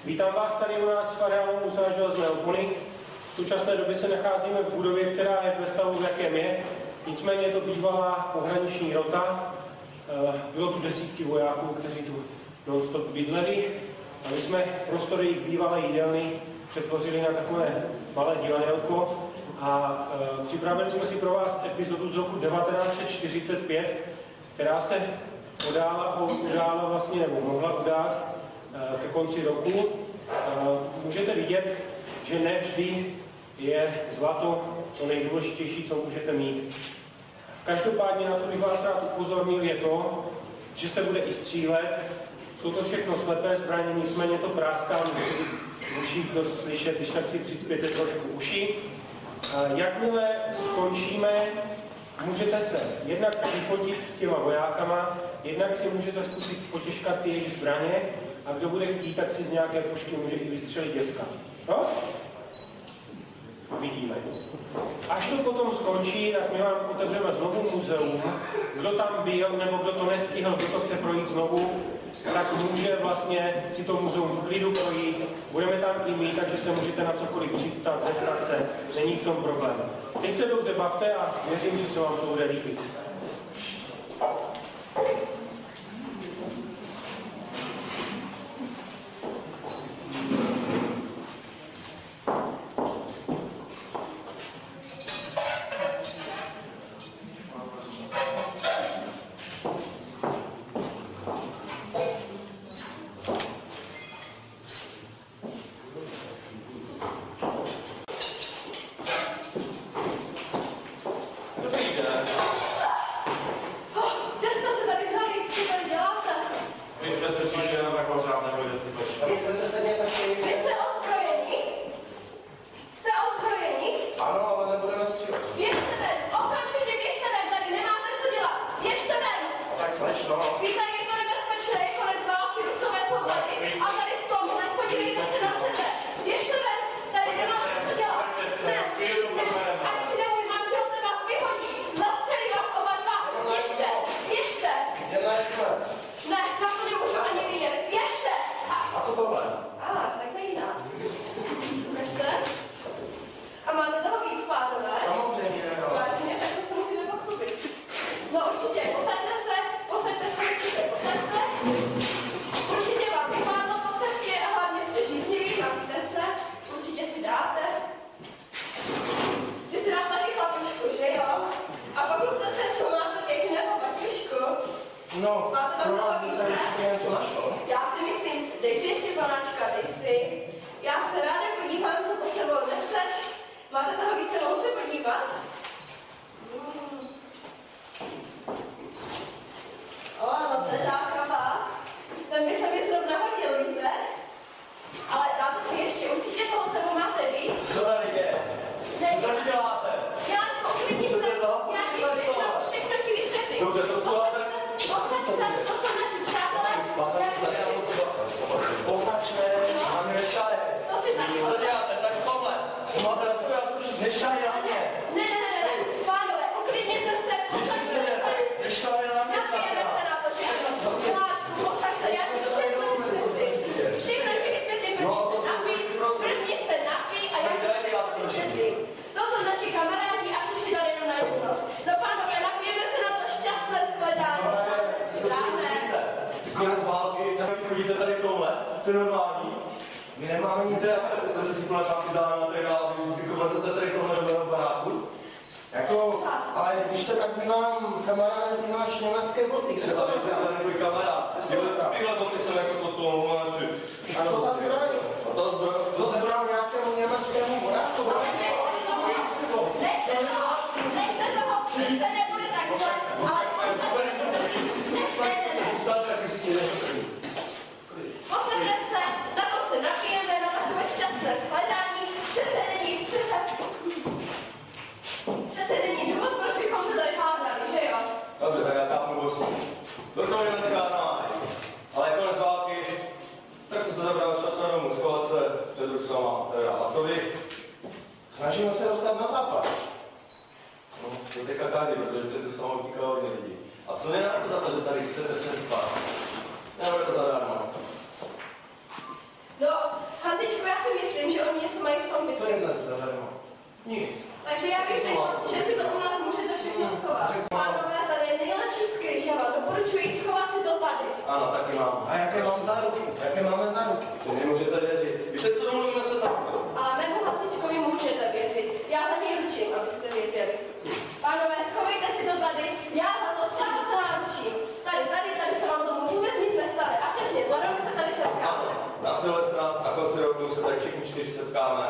Vítám vás tady u nás v areálu Muzea železné opony. V současné době se nacházíme v budově, která je ve stavu, v jakém je. Nicméně je to bývalá pohraniční rota. Bylo tu desítky vojáků, kteří tu non-stop bydleli. A my jsme prostory jejich bývalé jídelny přetvořili na takové malé divadelko. A připravili jsme si pro vás epizodu z roku 1945, která se udála vlastně, nebo mohla udát ke konci roku. Můžete vidět, že ne vždy je zlato to nejdůležitější, co můžete mít. Každopádně, na co bych vás rád upozornil, je to, že se bude i střílet. Jsou to všechno slepé zbraně, nicméně to práská, můžete uších dost slyšet, když tak si přicpěte trošku uši. Jakmile skončíme, můžete se jednak vyfotit s těma vojákama, jednak si můžete zkusit potěžkat ty jejich zbraně a kdo bude chtít, tak si z nějaké pušky může i vystřelit děcka. No? Vidíme. Až to potom skončí, tak my vám otevřeme znovu muzeum. Kdo tam byl, nebo kdo to nestihl, kdo to chce projít znovu, tak může vlastně si to muzeum v klidu projít. Budeme tam i mít, takže se můžete na cokoliv připtat, zeptat se, není v tom problém. Teď se dobře bavte a věřím, že se vám to bude líbit. No, pro vás by se něco našlo. Já si myslím, dej si ještě panáčka, dej si. Já se ráda podívám, co to sebou neseš. Máte toho více, mohu se podívat? No to je zákrava. Ten by se mi zrovna hodil, víte? Ale dáte si ještě, určitě toho sebou máte víc. Co tady je? Co tady děláte? Já uklidni se, já ti všechno ti vysvětlím. Dobře, to co to jsou naši přátelé. Poznačné, máme nešaje. To si tak. Co děláte? Tak tohle. Máte na své zkušit nešaje na mě. Ne. Pánové, uklidněte se. Nešaje na mě. Napijeme se na to, že Miláčku, posaď se, já ti všechno vysvětlím. Všechno ti vysvětlím, první se napij a já ti všechno vysvětlím. To jsou naši kamarádi a přišli tady jenom na jednu noc. No pánové, napijeme se na to šťastné shledání. Konec války, dnes chodíte tady tohle, jste normální. My nemáme nic, že si tohle partizán na tady dál, vy vlezete tady tohle do baráku. Jako, ale když se tak dívám, kamaráde, ty máš německé boty. Třeba tady se tady tvůj kamarád. Tyhle boty jsou jako toto, máš. A co za zbroj? To se bral nějakému německému vojáku. Nechte toho, se nebude takhle, ale posaďte se, na to se napijeme, na takové šťastné shledání. Přece není důvod, proč bychom se tady hádali, že jo? Dobře, tak já tápnu bosu. To jsou německá armády. Ale konec války, tak jsem se zabral čas na domů, schovat se před Rusama. A co vy? Snažíme se dostat na západ. No, to teďka kády, protože před Rusama utíkala hodně lidí. A co je na to za to, že tady chcete přespat? Nebo je to zadarmo? No, Hanzičku, já si myslím, že oni něco mají v tom bytu. Co je dnes zadarmo? Nic. Takže já bych řekla, že si to u nás můžete všechno schovat. Pánové, tady je nejlepší skrýš, já vám doporučuji schovat si to tady. Ano, taky mám. A jaké mám záruky? Jaké máme záruky? To nemůžete věřit. Víte, co domluvíme se tam? Ale mému Hanzičkovi můžete věřit. Já za něj ručím, abyste věděli. Pánové, schovejte si to tady, já za to sama ručím. Tady se vám tomu vůbec nic nestane. A přesně, za rok se tady setkáme. Na Silvestra, na konci roku se tady všichni 4 setkáme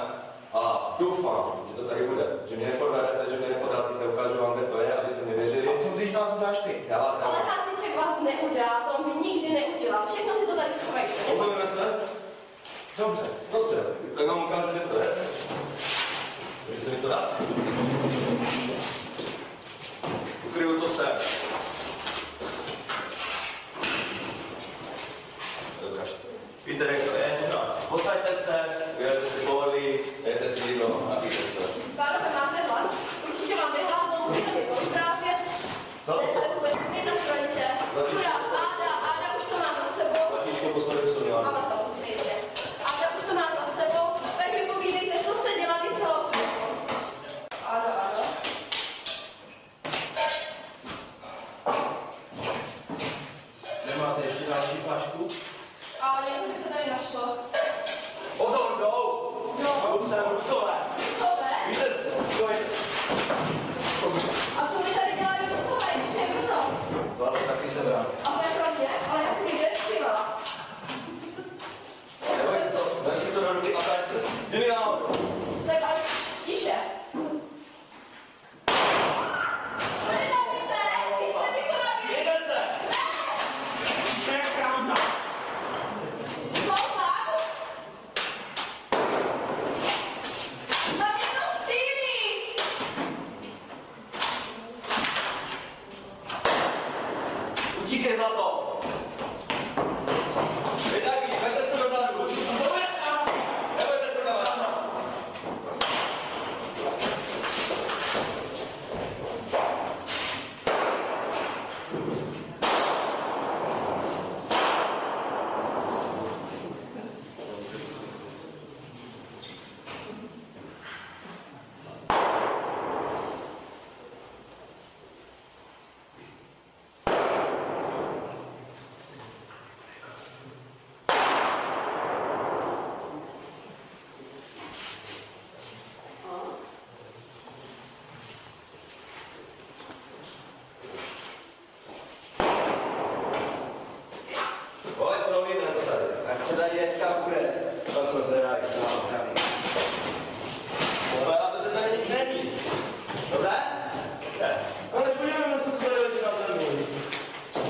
a doufám, že to tady bude. Že mě nepodvedete, že mě nepodrazíte, ukážu vám, kde to je, abyste mě věřili. A co když nás udáš ty? Já vás Ale Hanziček vás neudá, to on by nikdy neudělal. Všechno si to tady schovejte. Omluvíme se? Dobře. Dobře, tak vám ukážu, kde to je. Můžete mi to dát? Ukryju to sem. Víte, jak to je? No, posaďte se, udělejte si pohodlí, dejte si jídlo, napijte se. Pánové, máte hlas? Určitě vám vyhládat, musíte mi povyprávět. Jste se uvedli na frontě. Akurát Áda už to má za sebou. Zatíčko postavit se měla. Mama samozřejmě. Áda už to má za sebou. Tak mi povídejte, co jste dělali celou chvíli. Áda. Nemáte ještě další flašku? Ale něco by se tady našlo. Pozor, jdou! No. Rusové, Rusové! Co ve? Víte, skojte. A co vy tady dělali Rusové, když je brzo? To ale taky se vrát. A to je pro mě, ale já jsem nikde nespívala. Daj si to do ruky a vrať se. Jdi mi náhodou. Tak ale tiše. Jděte se! Co tak? Na mě to střílí! Utíkej za to! Vy taky, veďte se do dálku. Nebojte se do dálku. Pojď, promítne to tady. Tak se tady dneska bude. To jsme zvedali sám. Dobrá, to tady nic není. Dobré? Ne. Ale podívejme se, co tady na zemi.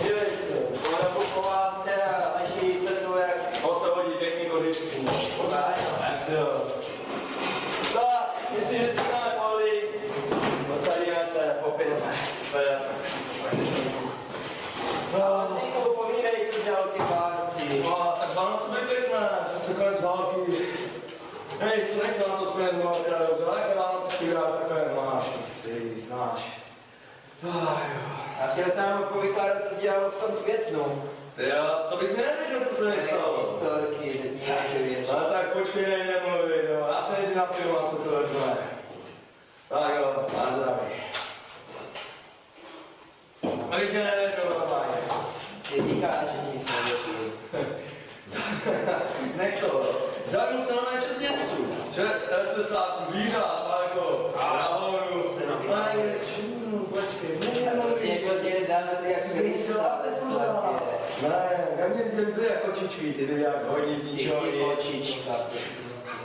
Dívej se. Ona Puková dcera leží vedle jak... On se hodí pěkný kodičky. Tak si jo. Tak, myslím, že si dáme pohodlí. Posadíme se, popijeme. To je jasné. Hanzíku, povídej, co dělal těch Vánocí. No, tak Vánoce byly pěkné, se konec války. Hej, nejsme na to spět, no, teda dobře, ale jaké Vánoce si hrát takové máš, ty si znáš. A chtěl jsi nám povykládat, co jsi dělal v tom květnu. Jo, to bys mi neřekl, co se mi stalo. Historky, teď někdo věří. Ale tak počkej, nemluví, no, já se nejdřív napiju a se to vezme. Tak jo, na zdraví. A když mě nevěřil, normálně. Ty říkáš, že nic nevěří. Nechto, zavřu se na mé 6 Němců. 6 SSáků, zvířat, a jako nahoru se napínají. Počkej, Prostě později záleží, jak jsi vyslat. Ne, já mě byly jako kočičky, ty byly jak hodní z Ty ničeho. jsi kočička.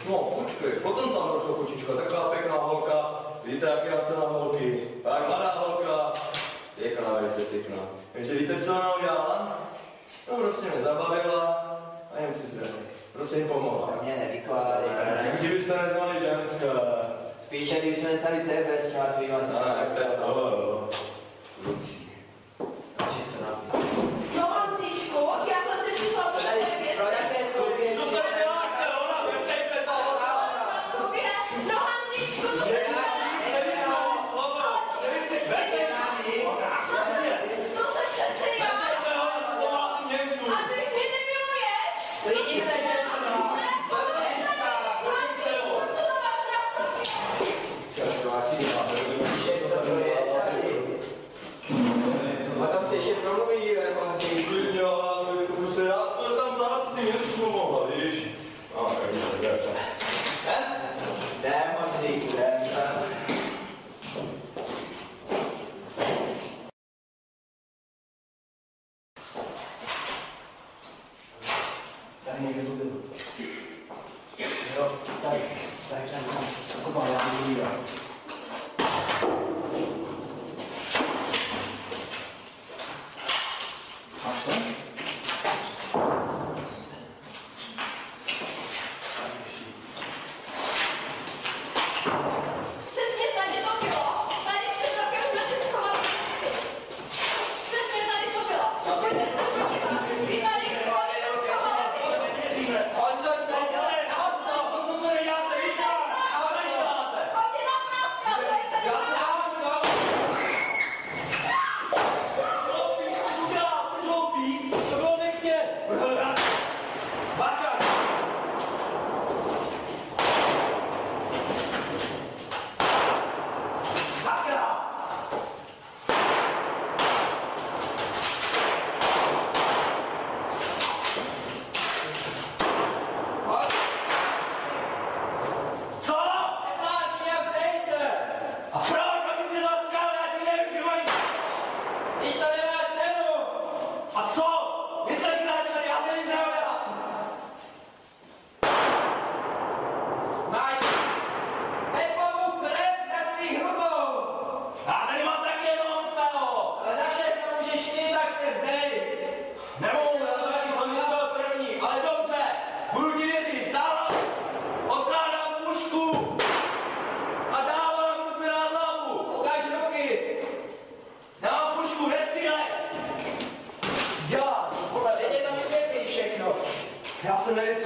No, počkej, potom tam rostla kočička, taková pěkná holka, víte, jak já jsem na holky, tak mladá holka, pěkná, velice pěkná. Takže víte, co ona udělala? No, prostě mě zabavila a jen si zdraží. Prostě jim pomohla. Mě nevykládej. Kdybyste nezvali ženská. Spíš, když jsme neznali tebe s těma tvýma Tak, to je to. Lucí. Radši se napít. No, Hanzíčku, já jsem si přišla po té věci. Co tady děláte, ona? Vrtejte to! Sobě. No, Hanzíčku, to se to se přeci já. A ty si nemiluješ? Lidi se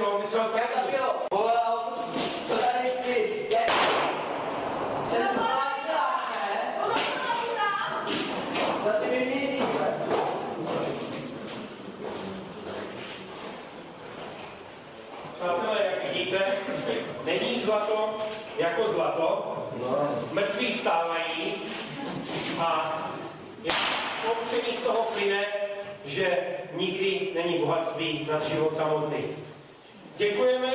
mohl vystřelit každý. Co tady ty? Co to děláš, ne? Ono to nabuná. Zase mi vidíte. Přátelé, jak vidíte, není zlato jako zlato, mrtví vstávají a poučení z toho plyne, že nikdy není bohatství nad život samotný. Děkujeme